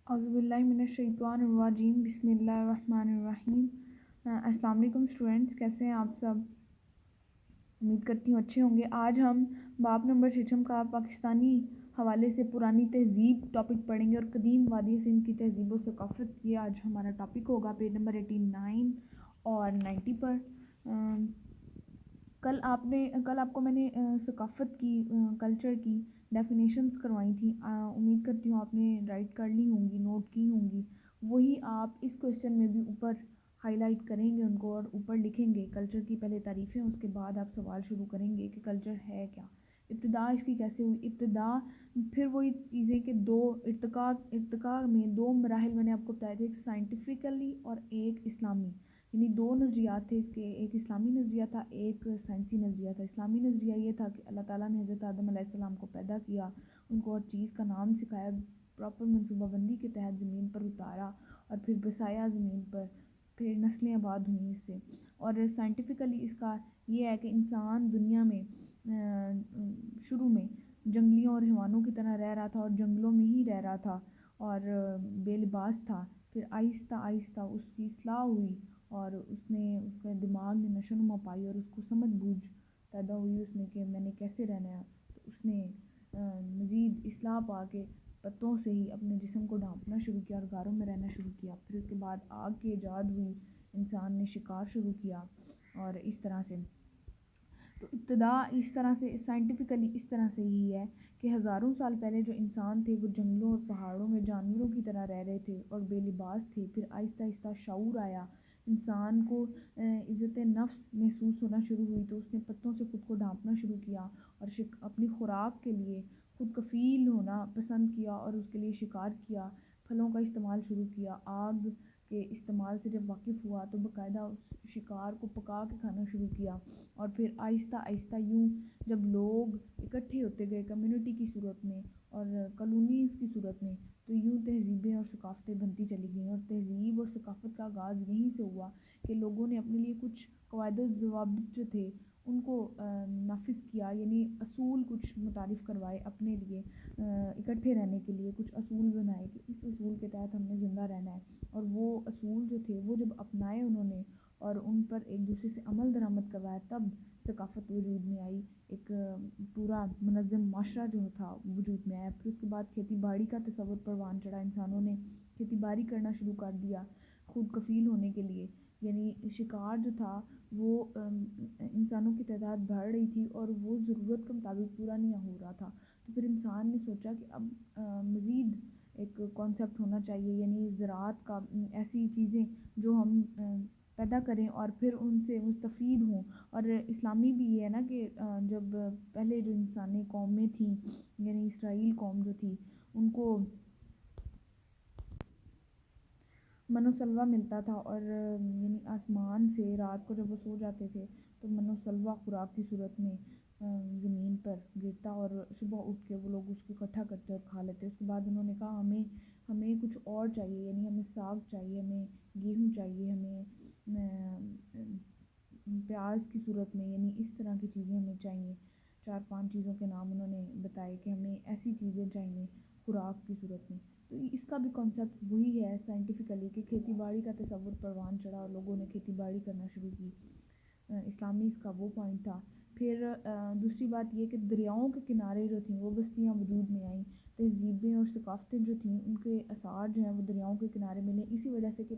اعوذ باللہ من الشیطان الرجیم بسم اللہ الرحمن الرحیم۔ السلام علیکم اسٹوڈنٹس، کیسے ہیں آپ سب؟ امید کرتی ہوں اچھے ہوں گے۔ آج ہم باب نمبر 6 کا پاکستانی حوالے سے پرانی تہذیب ٹاپک پڑھیں گے اور قدیم وادی سندھ کی تہذیب و ثقافت، یہ آج ہمارا ٹاپک ہوگا پیج نمبر 89 اور 90 پر۔ کل آپ کو میں نے ثقافت کی، کلچر کی ڈیفینیشنز کروائی تھیں، امید کرتی ہوں آپ نے رائٹ کر لی ہوں گی، نوٹ کی ہوں گی۔ وہی آپ اس کویشچن میں بھی اوپر ہائی لائٹ کریں گے ان کو اور اوپر لکھیں گے۔ کلچر کی پہلے تعریفیں، اس کے بعد آپ سوال شروع کریں گے کہ کلچر ہے کیا، ابتدا اس کی کیسے ہوئی، ابتدا پھر وہی چیزیں کہ دو ارتقاء میں دو مراحل میں نے آپ کو بتایا تھے، ایک سائنٹیفکلی اور ایک اسلامی، یعنی دو نظریات تھے اس کے، ایک اسلامی نظریہ تھا، ایک سائنسی نظریہ تھا۔ اسلامی نظریہ یہ تھا کہ اللہ تعالیٰ نے حضرت آدم علیہ السلام کو پیدا کیا، ان کو ہر چیز کا نام سکھایا، پراپر منصوبہ بندی کے تحت زمین پر اتارا اور پھر بسایا زمین پر، پھر نسلیں آباد ہوئیں اس سے۔ اور سائنٹیفکلی اس کا یہ ہے کہ انسان دنیا میں شروع میں جنگلیوں اور حیوانوں کی طرح رہ رہا تھا اور جنگلوں میں ہی رہ رہا تھا اور بے لباس تھا۔ پھر آہستہ آہستہ اس کی اصلاح ہوئی اور اس کا دماغ میں نشو و نما پائی اور اس کو سمجھ بوجھ پیدا ہوئی اس میں کہ میں نے کیسے رہنا ہے۔ تو اس نے مزید اصلاح پا کے پتوں سے ہی اپنے جسم کو ڈھانپنا شروع کیا اور غاروں میں رہنا شروع کیا۔ پھر اس کے بعد آگ کی ایجاد ہوئی، انسان نے شکار شروع کیا اور اس طرح سے۔ تو ابتدا اس طرح سے سائنٹیفکلی اس طرح سے ہی ہے کہ ہزاروں سال پہلے جو انسان تھے وہ جنگلوں اور پہاڑوں میں جانوروں کی طرح رہ رہے تھے اور بے لباس تھے۔ پھر آہستہ آہستہ شعور آیا، انسان کو عزت نفس محسوس ہونا شروع ہوئی، تو اس نے پتوں سے خود کو ڈھانپنا شروع کیا اور اپنی خوراک کے لیے خود کفیل ہونا پسند کیا اور اس کے لیے شکار کیا، پھلوں کا استعمال شروع کیا۔ آگ کے استعمال سے جب واقف ہوا تو باقاعدہ اس شکار کو پکا کے کھانا شروع کیا اور پھر آہستہ آہستہ یوں جب لوگ اکٹھے ہوتے گئے کمیونٹی کی صورت میں اور کالونیز کی صورت میں، تو یوں تہذیبیں اور ثقافتیں بنتی چلی گئیں۔ اور تہذیب اور ثقافت کا آغاز یہیں سے ہوا کہ لوگوں نے اپنے لیے کچھ قواعد و ضوابط جو تھے ان کو نافذ کیا، یعنی اصول کچھ متعارف کروائے اپنے لیے، اکٹھے رہنے کے لیے کچھ اصول بنائے کہ اس اصول کے تحت ہم نے زندہ رہنا ہے۔ اور وہ اصول جو تھے وہ جب اپنائے انہوں نے اور ان پر ایک دوسرے سے عمل درآمد کروایا، تب ثقافت وجود میں آئی، ایک پورا منظم معاشرہ جو تھا وجود میں آیا۔ پھر اس کے بعد کھیتی باڑی کا تصور پروان چڑھا، انسانوں نے کھیتی باڑی کرنا شروع کر دیا خود کفیل ہونے کے لیے، یعنی شکار جو تھا وہ انسانوں کی تعداد بڑھ رہی تھی اور وہ ضرورت کے مطابق پورا نہیں ہو رہا تھا۔ تو پھر انسان نے سوچا کہ اب مزید ایک کانسیپٹ ہونا چاہیے، یعنی زراعت کا، ایسی چیزیں جو ہم پیدا کریں اور پھر ان سے مستفید ہوں۔ اور اسلامی بھی یہ ہے نا کہ جب پہلے جو انسانی قومیں تھیں، یعنی اسرائیل قوم جو تھی، ان کو من و سلوہ ملتا تھا اور یعنی آسمان سے رات کو جب وہ سو جاتے تھے تو من و سلوہ خوراک کی صورت میں زمین پر گرتا اور صبح اٹھ کے وہ لوگ اس کو اکٹھا کرتے اور کھا لیتے۔ اس کے بعد انہوں نے کہا ہمیں کچھ اور چاہیے، یعنی ہمیں ساگ چاہیے، ہمیں گیہوں چاہیے، ہمیں پیاز کی صورت میں، یعنی اس طرح کی چیزیں ہمیں چاہیے۔ 4-5 چیزوں کے نام انہوں نے بتائے کہ ہمیں ایسی چیزیں چاہیے خوراک کی صورت میں۔ تو اس کا بھی کانسیپٹ وہی ہے سائنٹیفکلی کہ کھیتی باڑی کا تصور پروان چڑھا اور لوگوں نے کھیتی باڑی کرنا شروع کی۔ اسلامی اس کا وہ پوائنٹ تھا۔ پھر دوسری بات یہ کہ دریاؤں کے کنارے جو تھیں وہ بستیاں وجود میں آئیں، تہذیبیں اور ثقافتیں جو تھیں ان کے آثار جو ہیں وہ دریاؤں کے کنارے ملے، اسی وجہ سے کہ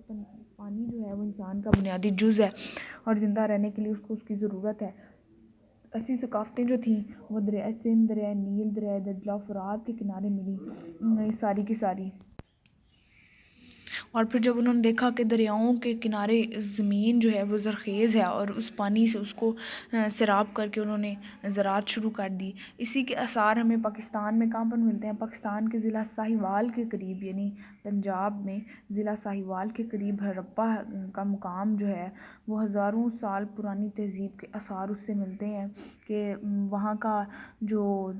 پانی جو ہے وہ انسان کا بنیادی جز ہے اور زندہ رہنے کے لیے اس کی ضرورت ہے۔ ایسی ثقافتیں جو تھیں وہ دریائے سندھ، دریائے نیل، دریائے دجلہ، فرات کے کنارے ملی ساری کی ساری۔ اور پھر جب انہوں نے دیکھا کہ دریاؤں کے کنارے زمین جو ہے وہ زرخیز ہے اور اس پانی سے اس کو سیراب کر کے انہوں نے زراعت شروع کر دی، اسی کے آثار ہمیں پاکستان میں کہاں پر ملتے ہیں؟ پاکستان کے ضلع ساہیوال کے قریب، یعنی پنجاب میں ضلع ساہیوال کے قریب ہڑپہ کا مقام جو ہے وہ ہزاروں سال پرانی تہذیب کے آثار اس سے ملتے ہیں کہ وہاں کا جو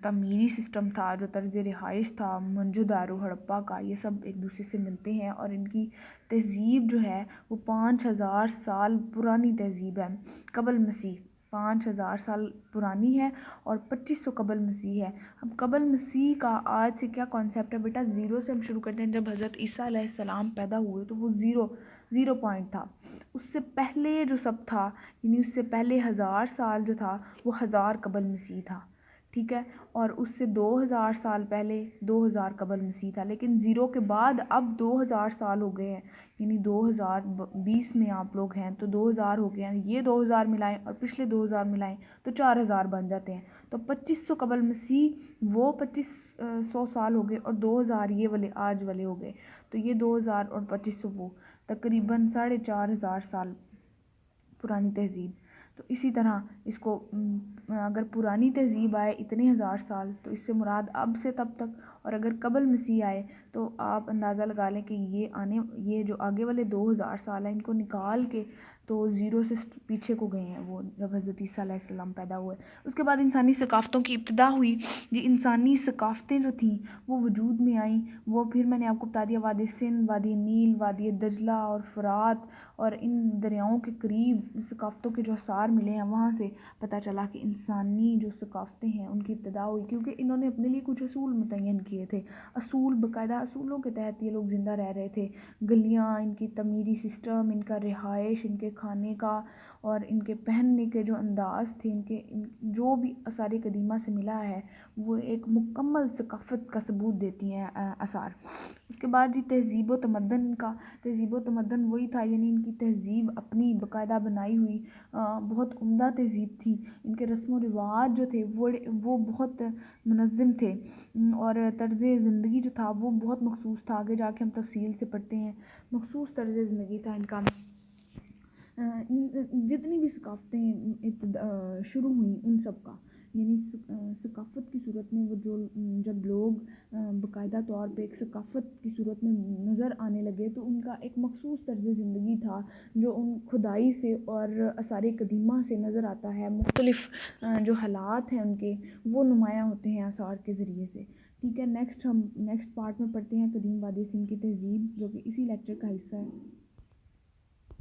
تعمیری سسٹم تھا، جو طرز رہائش تھا موہنجو داڑو ہڑپہ کا، یہ سب ایک دوسرے سے ملتے ہیں اور ان کی تہذیب جو ہے وہ 5000 سال پرانی تہذیب ہے قبل مسیح۔ 5000 سال پرانی ہے اور 2500 قبل مسیح ہے۔ اب قبل مسیح کا آج سے کیا کانسیپٹ ہے بیٹا، زیرو سے ہم شروع کرتے ہیں۔ جب حضرت عیسیٰ علیہ السلام پیدا ہوئے تو وہ زیرو پوائنٹ تھا۔ اس سے پہلے جو سب تھا، یعنی اس سے پہلے 1000 سال جو تھا وہ 1000 قبل مسیح تھا، ٹھیک ہے، اور اس سے 2000 سال پہلے 2000 قبل مسیح تھا۔ لیکن زیرو کے بعد اب 2000 سال ہو گئے ہیں، یعنی 2020 میں آپ لوگ ہیں تو 2000 ہو گئے ہیں، یہ 2000 ملائیں اور پچھلے 2000 ملائیں تو 4000 بن جاتے ہیں۔ تو 2500 قبل مسیح وہ 2500 سال ہو گئے اور 2000 یہ والے آج والے ہو گئے، تو یہ 2000 اور 2500 وہ تقریباً 4500 سال پرانی تہذیب۔ تو اسی طرح اس کو اگر پرانی تہذیب آئے اتنے 1000 سال تو اس سے مراد اب سے تب تک، اور اگر قبل مسیح آئے تو آپ اندازہ لگا لیں کہ یہ جو آگے والے 2000 سال ہیں ان کو نکال کے تو زیرو سے پیچھے کو گئے ہیں وہ جب حضرت عیسیٰ علیہ السلام پیدا ہوئے۔ اس کے بعد انسانی ثقافتوں کی ابتدا ہوئی۔ یہ انسانی ثقافتیں جو تھیں وہ وجود میں آئیں، وہ پھر میں نے آپ کو بتا دیا وادی سندھ، وادی نیل، وادی دجلہ اور فرات اور ان دریاؤں کے قریب ثقافتوں کے جو آثار ملے ہیں، وہاں سے پتہ چلا کہ انسانی جو ثقافتیں ہیں ان کی ابتدا ہوئی، کیونکہ انہوں نے اپنے لیے کچھ اصول متعین کیے تھے، اصول باقاعدہ اصولوں کے تحت یہ لوگ زندہ رہ رہے تھے۔ گلیاں، ان کی تعمیری سسٹم، ان کا رہائش، ان کے کھانے کا اور ان کے پہننے کے جو انداز تھے، جو بھی آثار قدیمہ سے ملا ہے وہ ایک مکمل ثقافت کا ثبوت دیتی ہیں آثار۔ اس کے بعد جی تہذیب و تمدن وہی تھا، یعنی ان کی تہذیب اپنی باقاعدہ بنائی ہوئی بہت عمدہ تہذیب تھی۔ ان کے رسم و رواج جو تھے وہ بہت منظم تھے، اور طرز زندگی جو تھا وہ بہت مخصوص تھا۔ آگے جا کے ہم تفصیل سے پڑھتے ہیں، مخصوص طرز زندگی تھا ان کا۔ جتنی بھی ثقافتیں شروع ہوئیں ان سب کا، یعنی ثقافت کی صورت میں وہ جب لوگ باقاعدہ طور پہ ایک ثقافت کی صورت میں نظر آنے لگے تو ان کا ایک مخصوص طرز زندگی تھا جو ان کھدائی سے اور آثار قدیمہ سے نظر آتا ہے۔ مختلف جو حالات ہیں ان کے وہ نمایاں ہوتے ہیں آثار کے ذریعے سے، ٹھیک ہے۔ ہم نیکسٹ پارٹ میں پڑھتے ہیں قدیم وادی سندھ کی تہذیب، جو کہ اسی لیکچر کا حصہ ہے۔